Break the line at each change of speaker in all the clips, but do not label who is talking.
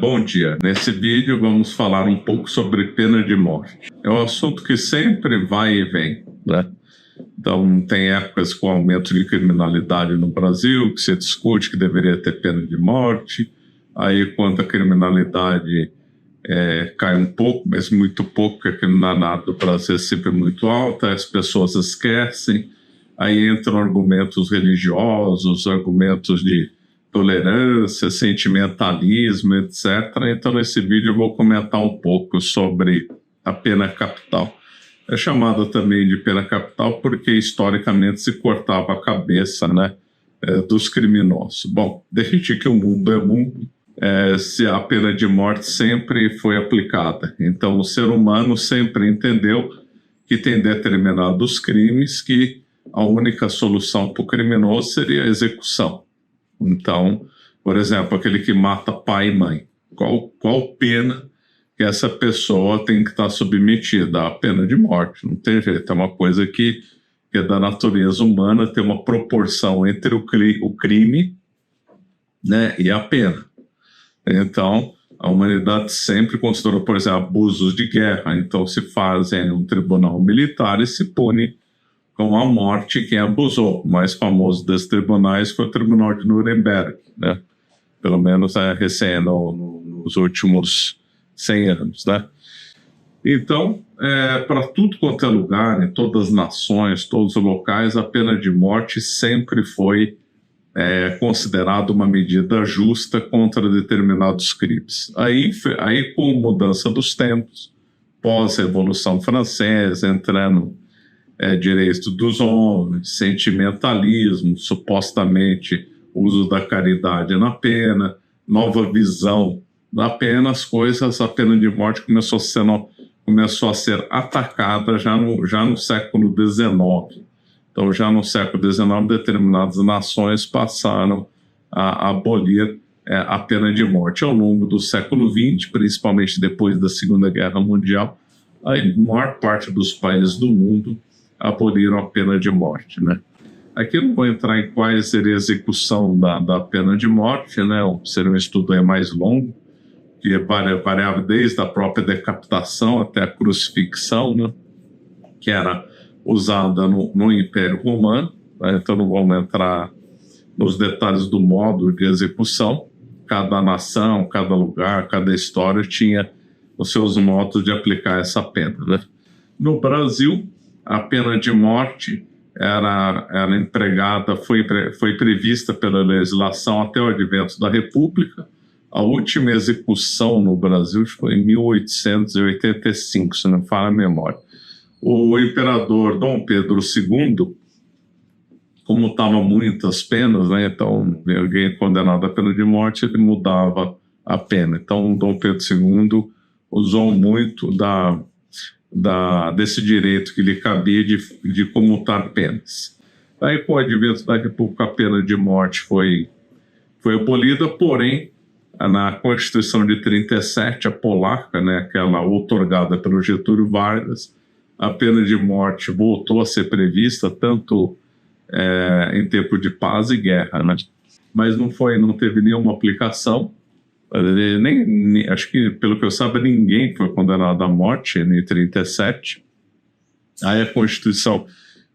Bom dia. Nesse vídeo vamos falar um pouco sobre pena de morte. É um assunto que sempre vai e vem, né? Então, tem épocas com aumento de criminalidade no Brasil, que se discute que deveria ter pena de morte. Aí, quando a criminalidade cai um pouco, mas muito pouco, porque a criminalidade do Brasil é sempre muito alta, as pessoas esquecem. Aí entram argumentos religiosos, argumentos de tolerância, sentimentalismo, etc. Então, nesse vídeo eu vou comentar um pouco sobre a pena capital. É chamada também de pena capital porque historicamente se cortava a cabeça, né, dos criminosos. Bom, desde que o mundo é mundo, se a pena de morte sempre foi aplicada. Então, o ser humano sempre entendeu que tem determinados crimes que a única solução para o criminoso seria a execução. Então, por exemplo, aquele que mata pai e mãe, qual pena que essa pessoa tem que estar submetida? A pena de morte, não tem jeito, é uma coisa que é da natureza humana, tem uma proporção entre o crime, né, e a pena. Então, a humanidade sempre considerou, por exemplo, abusos de guerra, então se faz em um tribunal militar e se pune com a morte quem abusou. O mais famoso desses tribunais foi o Tribunal de Nuremberg, né? Pelo menos nos últimos 100 anos, né? Então, para tudo quanto é lugar, em todas as nações, todos os locais, a pena de morte sempre foi considerada uma medida justa contra determinados crimes. Aí com a mudança dos tempos, pós-Revolução Francesa, entrando direito dos homens, sentimentalismo, supostamente uso da caridade na pena, nova visão da pena, a pena de morte começou a ser atacada já no século XIX. Então, já no século XIX, determinadas nações passaram a abolir a pena de morte. Ao longo do século XX, principalmente depois da Segunda Guerra Mundial, a maior parte dos países do mundo aboliram a pena de morte, né? Aqui eu não vou entrar em qual seria a execução da pena de morte, né? Seria um estudo mais longo, que variava desde a própria decapitação até a crucifixão, né? Que era usada no Império Romano, né? Então não vamos entrar nos detalhes do modo de execução. Cada nação, cada lugar, cada história tinha os seus modos de aplicar essa pena, né? No Brasil, a pena de morte era empregada, foi prevista pela legislação até o advento da República. A última execução no Brasil foi em 1885, se não me falha a memória. O imperador Dom Pedro II, como estavam muitas penas, né, então alguém condenado à pena de morte, ele mudava a pena. Então, Dom Pedro II usou muito desse direito que lhe cabia de comutar penas. Aí, com o advento da República, a pena de morte foi abolida, porém, na Constituição de 37, a polaca, né, aquela outorgada pelo Getúlio Vargas, a pena de morte voltou a ser prevista, tanto em tempo de paz e guerra, né? Mas não teve nenhuma aplicação. Acho que, pelo que eu saiba, ninguém foi condenado à morte em 37. Aí a Constituição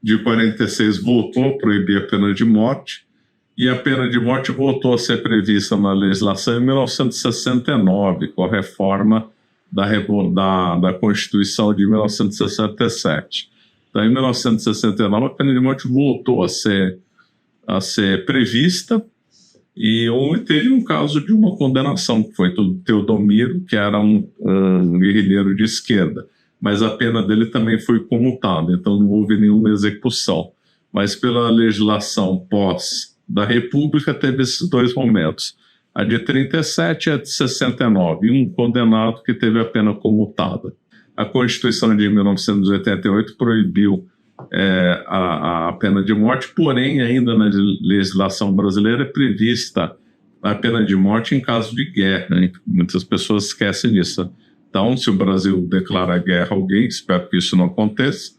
de 46 voltou a proibir a pena de morte, e a pena de morte voltou a ser prevista na legislação em 1969, com a reforma da Constituição de 1967. Então, em 1969, a pena de morte voltou a ser prevista, e teve um caso de uma condenação, que foi do Teodomiro, que era um guerrilheiro de esquerda, mas a pena dele também foi comutada, então não houve nenhuma execução. Mas pela legislação pós da República teve esses dois momentos, a de 37 e a de 69, e um condenado que teve a pena comutada. A Constituição de 1988 proibiu a pena de morte, porém, ainda na legislação brasileira é prevista a pena de morte em caso de guerra, hein? Muitas pessoas esquecem disso. Então, se o Brasil declarar guerra a alguém, espero que isso não aconteça,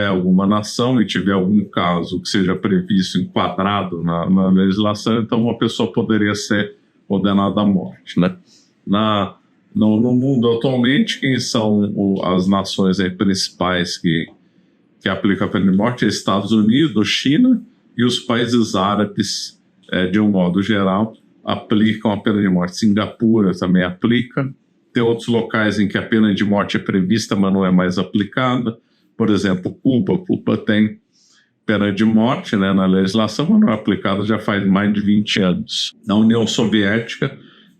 alguma nação, e tiver algum caso que seja previsto, enquadrado na legislação, então uma pessoa poderia ser condenado à morte, né? No mundo atualmente, quem são as nações aí principais que aplicam a pena de morte? É Estados Unidos, China e os países árabes, de um modo geral, aplicam a pena de morte. Singapura também aplica. Tem outros locais em que a pena de morte é prevista, mas não é mais aplicada. Por exemplo, Cuba tem pena de morte, né, na legislação, mas não é aplicada já faz mais de 20 anos. Na União Soviética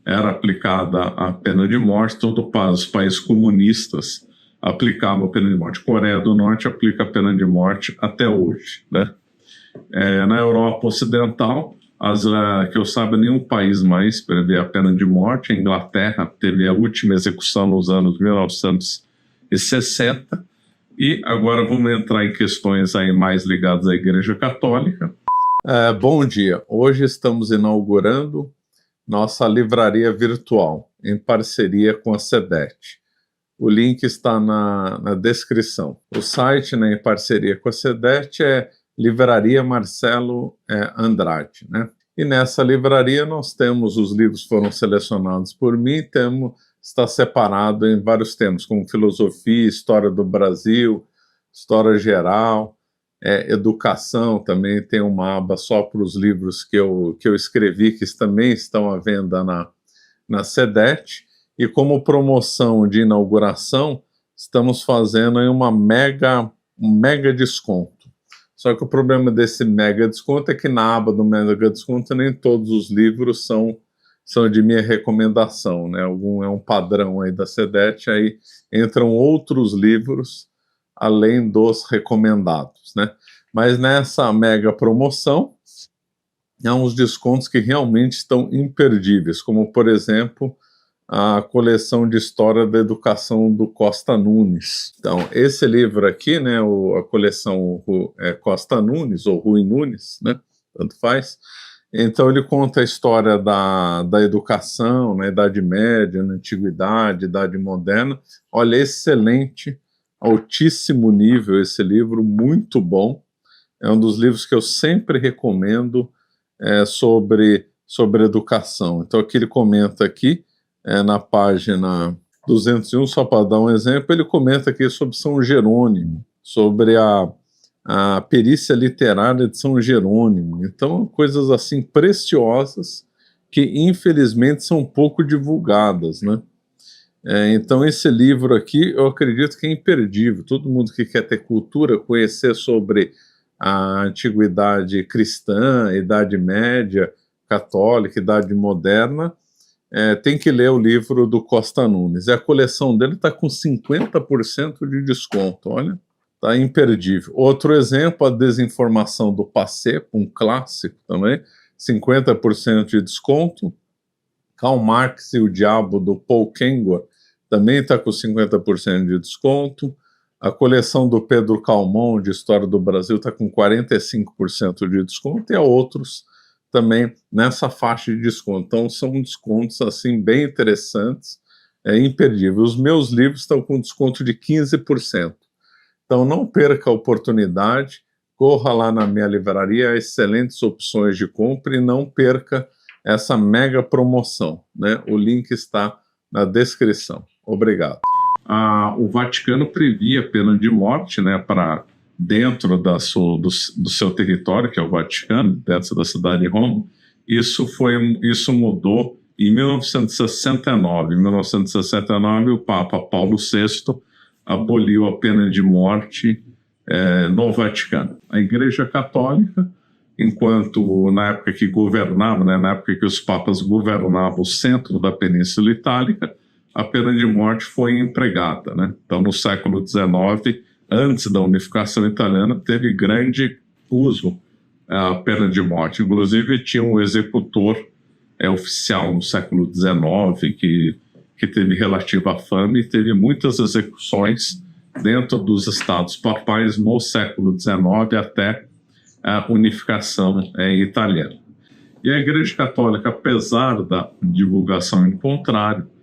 era aplicada a pena de morte, todos os países comunistas aplicavam a pena de morte. Coreia do Norte aplica a pena de morte até hoje, né? Na Europa Ocidental, que eu saiba, nenhum país mais prevê a pena de morte. A Inglaterra teve a última execução nos anos 1960. E agora vamos entrar em questões aí mais ligadas à Igreja Católica. Bom dia. Hoje estamos inaugurando nossa livraria virtual, em parceria com a SEDET. O link está na descrição. O site, né, em parceria com a SEDET, é Livraria Marcelo Andrade, né? E nessa livraria nós temos os livros que foram selecionados por mim, está separado em vários temas, como filosofia, história do Brasil, história geral, educação. Também tem uma aba só para os livros que eu escrevi, que também estão à venda na SEDET. E como promoção de inauguração, estamos fazendo aí um mega desconto. Só que o problema desse mega desconto é que na aba do mega desconto nem todos os livros são de minha recomendação, né? Algum é um padrão aí da SEDET, aí entram outros livros além dos recomendados, né? Mas nessa mega promoção, há uns descontos que realmente estão imperdíveis, como, por exemplo, a coleção de História da Educação do Costa Nunes. Então, esse livro aqui, né, a coleção Costa Nunes, ou Rui Nunes, né, tanto faz. Então, ele conta a história da educação na Idade Média, na Antiguidade, Idade Moderna. Olha, excelente, altíssimo nível esse livro, muito bom. É um dos livros que eu sempre recomendo sobre educação. Então, aqui ele comenta aqui, na página 201, só para dar um exemplo, ele comenta aqui sobre São Jerônimo, sobre a perícia literária de São Jerônimo. Então, coisas assim preciosas que, infelizmente, são pouco divulgadas, né? Então, esse livro aqui, eu acredito que é imperdível. Todo mundo que quer ter cultura, conhecer sobre a antiguidade cristã, Idade Média, católica, Idade Moderna, tem que ler o livro do Costa Nunes. E a coleção dele está com 50% de desconto, olha, está imperdível. Outro exemplo, a Desinformação do Pacepo, um clássico também, 50% de desconto. Karl Marx e o Diabo, do Paul Kengor, também está com 50% de desconto. A coleção do Pedro Calmon, de História do Brasil, está com 45% de desconto, e há outros também nessa faixa de desconto. Então, são descontos assim bem interessantes, imperdíveis. Os meus livros estão com desconto de 15%. Então, não perca a oportunidade, corra lá na minha livraria, há excelentes opções de compra, e não perca essa mega promoção, né? O link está na descrição. Obrigado. O Vaticano previa a pena de morte, né, para dentro do seu território, que é o Vaticano, dentro da cidade de Roma. Isso mudou em 1969. Em 1969, o Papa Paulo VI aboliu a pena de morte no Vaticano. A Igreja Católica, enquanto na época que governava, né, na época que os papas governavam o centro da Península Itálica, a pena de morte foi empregada, né? Então, no século XIX, antes da unificação italiana, teve grande uso a pena de morte. Inclusive, tinha um executor oficial no século XIX que teve relativa fama, e teve muitas execuções dentro dos estados papais no século XIX até a unificação italiana. E a Igreja Católica, apesar da divulgação em contrário,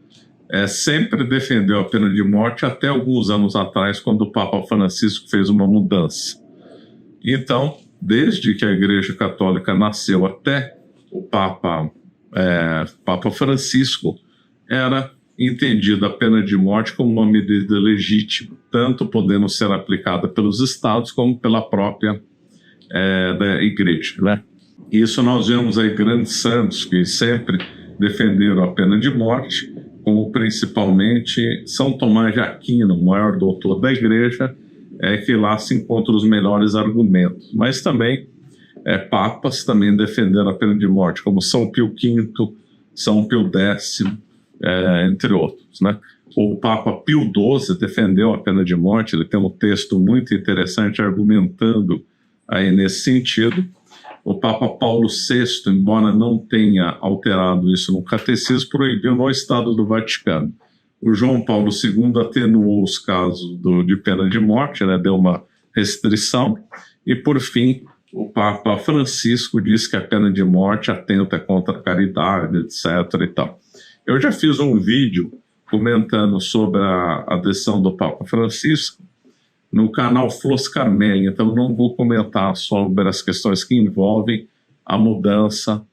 sempre defendeu a pena de morte até alguns anos atrás, quando o Papa Francisco fez uma mudança. Então, desde que a Igreja Católica nasceu até o Papa Papa Francisco, era entendida a pena de morte como uma medida legítima, tanto podendo ser aplicada pelos estados como pela própria da igreja, né? Isso nós vemos aí grandes santos que sempre defenderam a pena de morte, como principalmente São Tomás de Aquino, o maior doutor da igreja, que lá se encontram os melhores argumentos. Mas também papas também defenderam a pena de morte, como São Pio V, São Pio X, entre outros, né? O Papa Pio XII defendeu a pena de morte, ele tem um texto muito interessante argumentando aí nesse sentido. O Papa Paulo VI, embora não tenha alterado isso no catecismo, proibiu no Estado do Vaticano. O João Paulo II atenuou os casos de pena de morte, né, deu uma restrição, e por fim o Papa Francisco diz que a pena de morte atenta contra a caridade, etc. e tal. Eu já fiz um vídeo comentando sobre a decisão do Papa Francisco no canal Flos Carmelli, então não vou comentar sobre as questões que envolvem a mudança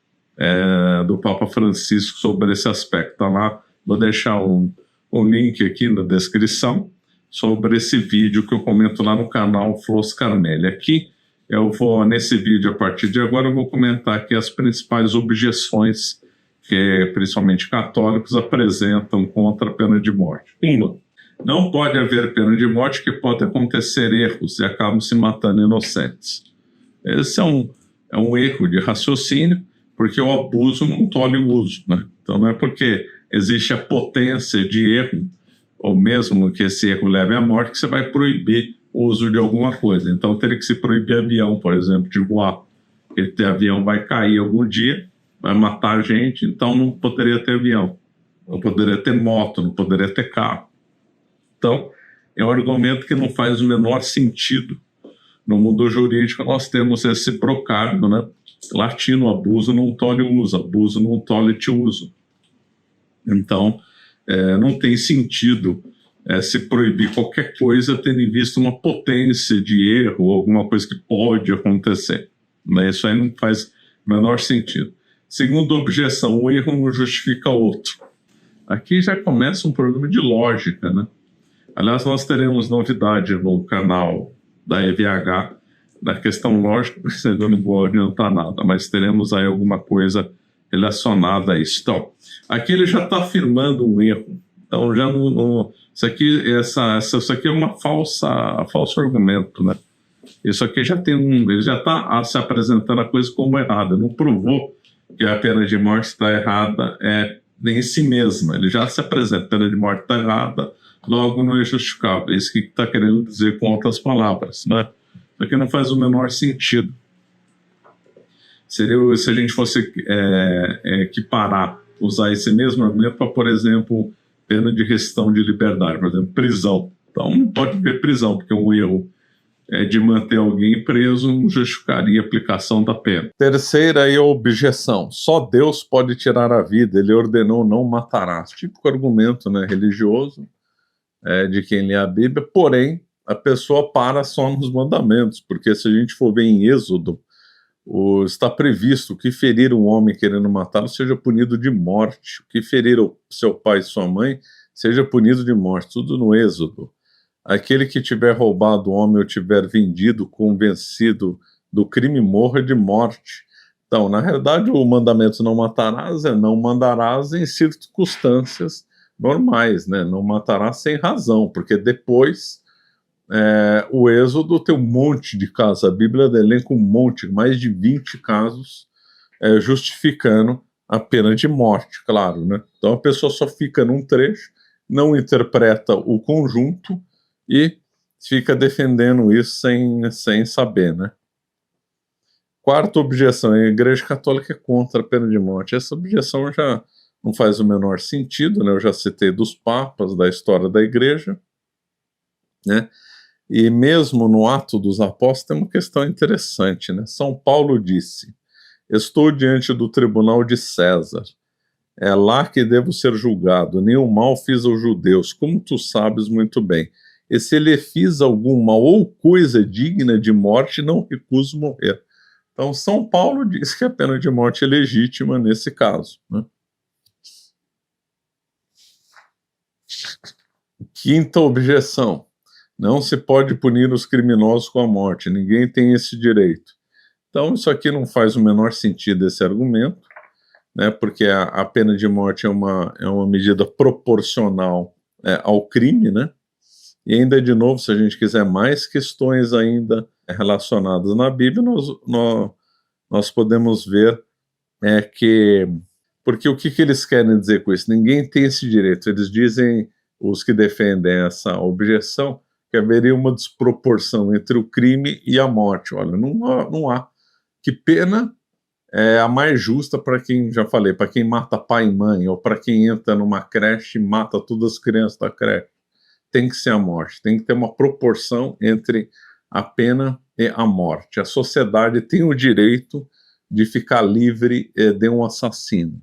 do Papa Francisco sobre esse aspecto. Tá lá, vou deixar um link aqui na descrição sobre esse vídeo que eu comento lá no canal Flos Carmelli. Aqui eu vou, nesse vídeo, a partir de agora, eu vou comentar aqui as principais objeções que principalmente católicos apresentam contra a pena de morte. Não pode haver pena de morte, que pode acontecer erros e acabam se matando inocentes. Esse é um erro de raciocínio, porque o abuso não tolhe o uso, né? Então não é porque existe a potência de erro, ou mesmo que esse erro leve à morte, que você vai proibir o uso de alguma coisa. Então teria que se proibir avião, por exemplo, de voar. Esse avião vai cair algum dia, vai matar a gente, então não poderia ter avião, não poderia ter moto, não poderia ter carro. Então, é um argumento que não faz o menor sentido. No mundo jurídico, nós temos esse brocário, né? Latino: abuso não tolhe o uso, abuso não tolhe te uso. Então, não tem sentido se proibir qualquer coisa tendo em vista uma potência de erro ou alguma coisa que pode acontecer. Mas isso aí não faz o menor sentido. Segunda objeção: o erro não justifica outro. Aqui já começa um problema de lógica, né? Aliás, nós teremos novidade no canal da EVH, da questão lógica, eu não vou adiantar nada, mas teremos aí alguma coisa relacionada a isso. Então, aqui ele já está afirmando um erro. Então, já isso aqui é uma falso argumento, né? Isso aqui ele já está se apresentando a coisa como errada. Não provou que a pena de morte está errada nem em si mesma. Ele já se apresenta: a pena de morte está errada, logo não é justificável. É isso que está querendo dizer com outras palavras, né? Isso aqui não faz o menor sentido. Seria se a gente fosse equiparar, usar esse mesmo argumento para, por exemplo, pena de restrição de liberdade, por exemplo, prisão. Então não pode haver prisão, porque um erro de manter alguém preso não justificaria a aplicação da pena. Terceira aí, a objeção: só Deus pode tirar a vida, ele ordenou não matarás. Típico argumento, né, religioso, de quem lê a Bíblia. Porém, a pessoa para só nos mandamentos, porque se a gente for ver em Êxodo, está previsto que ferir um homem querendo matá-lo seja punido de morte, o que ferir o seu pai e sua mãe seja punido de morte, tudo no Êxodo. Aquele que tiver roubado o homem ou tiver vendido, convencido do crime, morra de morte. Então, na realidade, o mandamento não matarás não mandarás em circunstâncias normais, né? Não matarás sem razão, porque depois o Êxodo tem um monte de casos, a Bíblia elenca um monte, mais de 20 casos justificando a pena de morte, claro, né? Então a pessoa só fica num trecho, não interpreta o conjunto e fica defendendo isso sem saber, né? Quarta objeção: a Igreja Católica é contra a pena de morte. Essa objeção já não faz o menor sentido, né? Eu já citei dos papas, da história da Igreja, né? E mesmo no Atos dos Apóstolos tem uma questão interessante, né? São Paulo disse: estou diante do tribunal de César, é lá que devo ser julgado, nenhum mal fiz aos judeus, como tu sabes muito bem. E se lhe fiz algum mal ou coisa digna de morte, não recuso morrer. Então, São Paulo diz que a pena de morte é legítima nesse caso, né? Quinta objeção: não se pode punir os criminosos com a morte, ninguém tem esse direito. Então, isso aqui não faz o menor sentido, esse argumento, né, porque a pena de morte é uma medida proporcional ao crime, né? E ainda, de novo, se a gente quiser mais questões ainda relacionadas na Bíblia, nós podemos ver que... Porque o que eles querem dizer com isso? Ninguém tem esse direito. Eles dizem, os que defendem essa objeção, que haveria uma desproporção entre o crime e a morte. Olha, não há. Que pena é a mais justa para quem, já falei, para quem mata pai e mãe, ou para quem entra numa creche e mata todas as crianças da creche? Tem que ser a morte, tem que ter uma proporção entre a pena e a morte. A sociedade tem o direito de ficar livre de um assassino.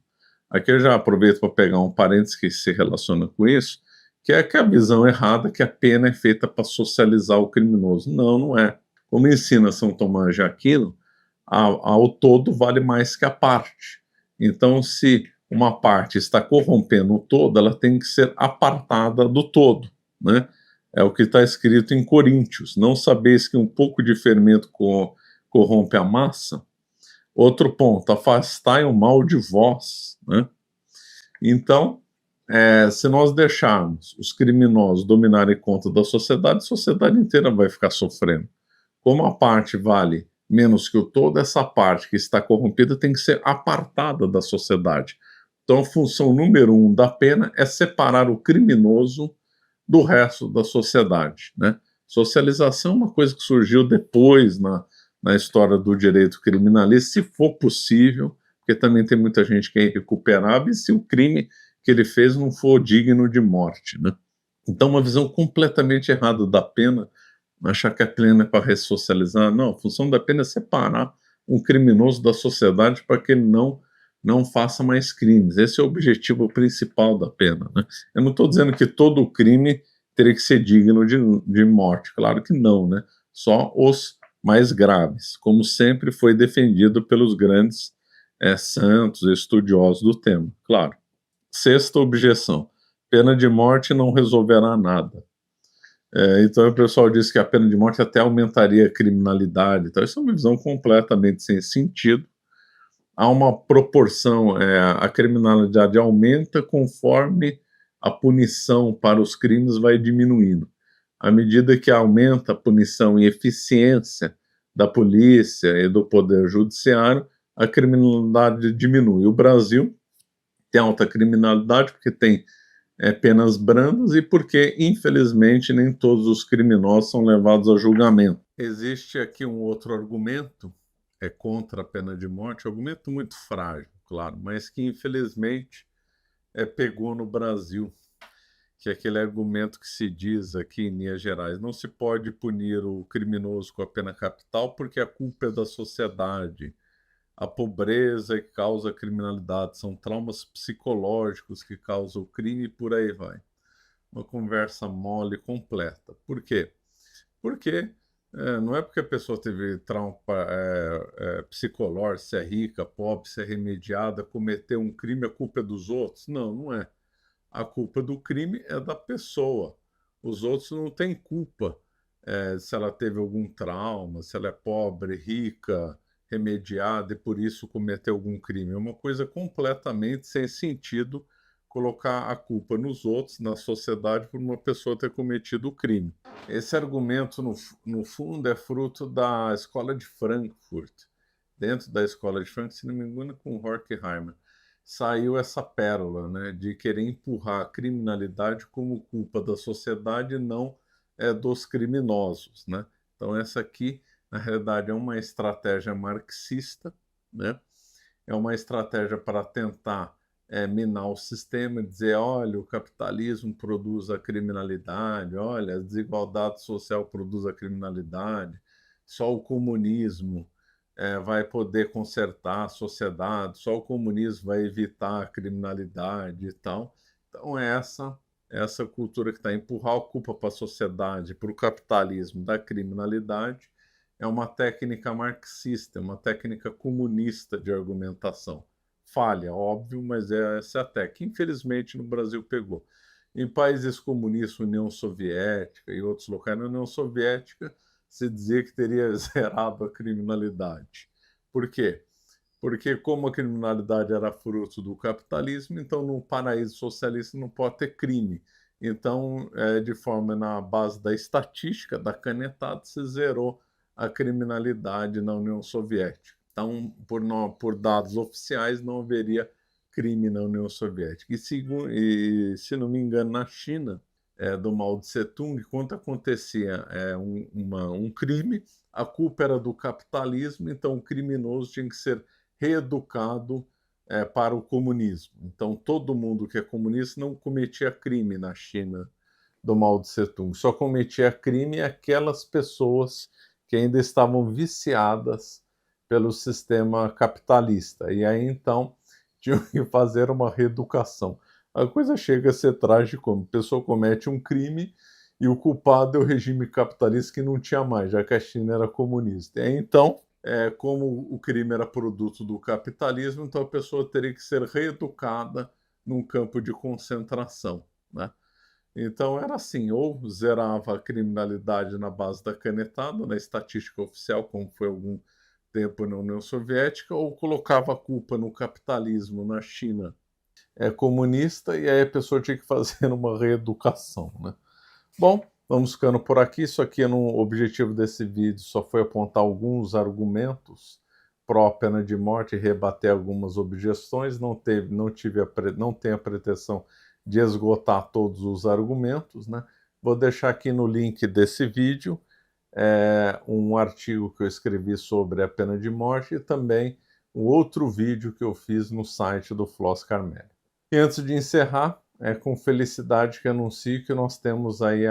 Aqui eu já aproveito para pegar um parênteses que se relaciona com isso, que é que a visão errada que a pena é feita para socializar o criminoso. Não, não é. Como ensina São Tomás de Aquino, ao todo vale mais que a parte. Então, se uma parte está corrompendo o todo, ela tem que ser apartada do todo, né? É o que está escrito em Coríntios: não sabeis que um pouco de fermento corrompe a massa? Outro ponto: afastai o mal de vós, né? Então, se nós deixarmos os criminosos dominarem conta da sociedade, a sociedade inteira vai ficar sofrendo. Como a parte vale menos que o todo, essa parte que está corrompida tem que ser apartada da sociedade. Então, a função número 1 da pena é separar o criminoso do resto da sociedade, né? Socialização é uma coisa que surgiu depois na história do direito criminalista, se for possível, porque também tem muita gente que é irrecuperável, e se o crime que ele fez não for digno de morte, né? Então, uma visão completamente errada da pena, achar que a pena é para ressocializar. Não, a função da pena é separar um criminoso da sociedade para que ele não faça mais crimes. Esse é o objetivo principal da pena, né? Eu não estou dizendo que todo crime teria que ser digno de morte, claro que não, né? Só os mais graves, como sempre foi defendido pelos grandes santos, estudiosos do tema, claro. Sexta objeção: pena de morte não resolverá nada. Então o pessoal diz que a pena de morte até aumentaria a criminalidade. Então, isso é uma visão completamente sem sentido. Há uma proporção, a criminalidade aumenta conforme a punição para os crimes vai diminuindo. À medida que aumenta a punição e eficiência da polícia e do poder judiciário, a criminalidade diminui. O Brasil tem alta criminalidade porque tem penas brandas e porque, infelizmente, nem todos os criminosos são levados a julgamento. Existe aqui um outro argumento contra a pena de morte, um argumento muito frágil, claro, mas que, infelizmente, pegou no Brasil, que é aquele argumento que se diz aqui em Minas Gerais: não se pode punir o criminoso com a pena capital porque a culpa é da sociedade. A pobreza que causa a criminalidade, são traumas psicológicos que causam o crime e por aí vai. Uma conversa mole completa. Por quê? Porque não é porque a pessoa teve trauma psicológico, se é rica, pobre, se é remediada, cometeu um crime, a culpa é dos outros. Não, não é. A culpa do crime é da pessoa. Os outros não têm culpa se ela teve algum trauma, se ela é pobre, rica, remediada e por isso cometeu algum crime. É uma coisa completamente sem sentido colocar a culpa nos outros, na sociedade, por uma pessoa ter cometido o crime. Esse argumento, no fundo, é fruto da Escola de Frankfurt. Dentro da Escola de Frankfurt, se não me engano, com Horkheimer, saiu essa pérola, né, de querer empurrar a criminalidade como culpa da sociedade e não dos criminosos, né? Então essa aqui, na realidade, é uma estratégia marxista, né? É uma estratégia para tentar minar o sistema, dizer: olha, o capitalismo produz a criminalidade, olha, a desigualdade social produz a criminalidade, só o comunismo vai poder consertar a sociedade, só o comunismo vai evitar a criminalidade e tal. Então, essa cultura que está empurrar a culpa para a sociedade, para o capitalismo da criminalidade, é uma técnica marxista, é uma técnica comunista de argumentação. Falha, óbvio, mas essa é a técnica. Infelizmente, no Brasil pegou. Em países comunistas, União Soviética e outros locais, na União Soviética, se dizia que teria zerado a criminalidade. Por quê? Porque como a criminalidade era fruto do capitalismo, então no paraíso socialista não pode ter crime. Então, de forma na base da estatística, da canetada, se zerou a criminalidade na União Soviética. Então, por dados oficiais, não haveria crime na União Soviética. Se não me engano, na China, do Mao Tse Tung, quando acontecia um crime, a culpa era do capitalismo, então o criminoso tinha que ser reeducado para o comunismo. Então, todo mundo que é comunista não cometia crime na China do Mao Tse Tung. Só cometia crime aquelas pessoas que ainda estavam viciadas pelo sistema capitalista. E aí, então, tinham que fazer uma reeducação. A coisa chega a ser trágica, como a pessoa comete um crime e o culpado é o regime capitalista que não tinha mais, já que a China era comunista. E aí, então, como o crime era produto do capitalismo, então a pessoa teria que ser reeducada num campo de concentração, né? Então era assim, ou zerava a criminalidade na base da canetada, na estatística oficial, como foi algum tempo na União Soviética, ou colocava a culpa no capitalismo na China comunista, e aí a pessoa tinha que fazer uma reeducação, né? Bom, vamos ficando por aqui. Isso aqui, o objetivo desse vídeo só foi apontar alguns argumentos pró pena de morte e rebater algumas objeções. Não tenho a pretensão de esgotar todos os argumentos, né? Vou deixar aqui no link desse vídeo um artigo que eu escrevi sobre a pena de morte e também um outro vídeo que eu fiz no site do Floss Carmelli. E antes de encerrar, é com felicidade que anuncio que nós temos aí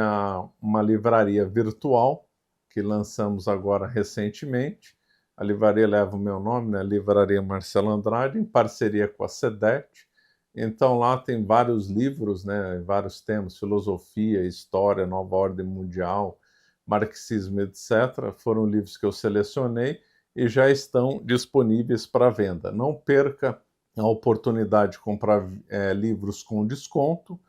uma livraria virtual que lançamos agora recentemente. A livraria leva o meu nome, né? Livraria Marcelo Andrade, em parceria com a CEDET. Então lá tem vários livros, né? Vários temas, filosofia, história, nova ordem mundial, marxismo, etc. Foram livros que eu selecionei e já estão disponíveis para venda. Não perca a oportunidade de comprar livros com desconto,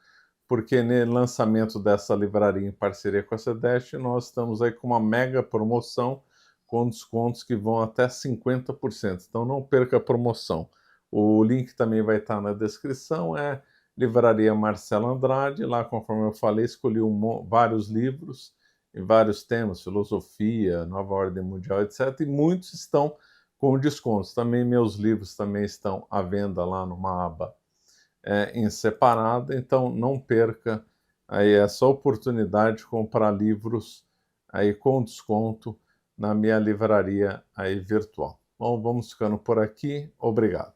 porque no lançamento dessa livraria em parceria com a CEDET, nós estamos aí com uma mega promoção com descontos que vão até 50%. Então não perca a promoção. O link também vai estar na descrição, Livraria Marcelo Andrade. Lá, conforme eu falei, escolhi vários livros em vários temas, filosofia, nova ordem mundial, etc. E muitos estão com descontos. Também meus livros também estão à venda lá numa aba em separado, então não perca aí essa oportunidade de comprar livros aí com desconto na minha livraria aí virtual. Bom, vamos ficando por aqui. Obrigado.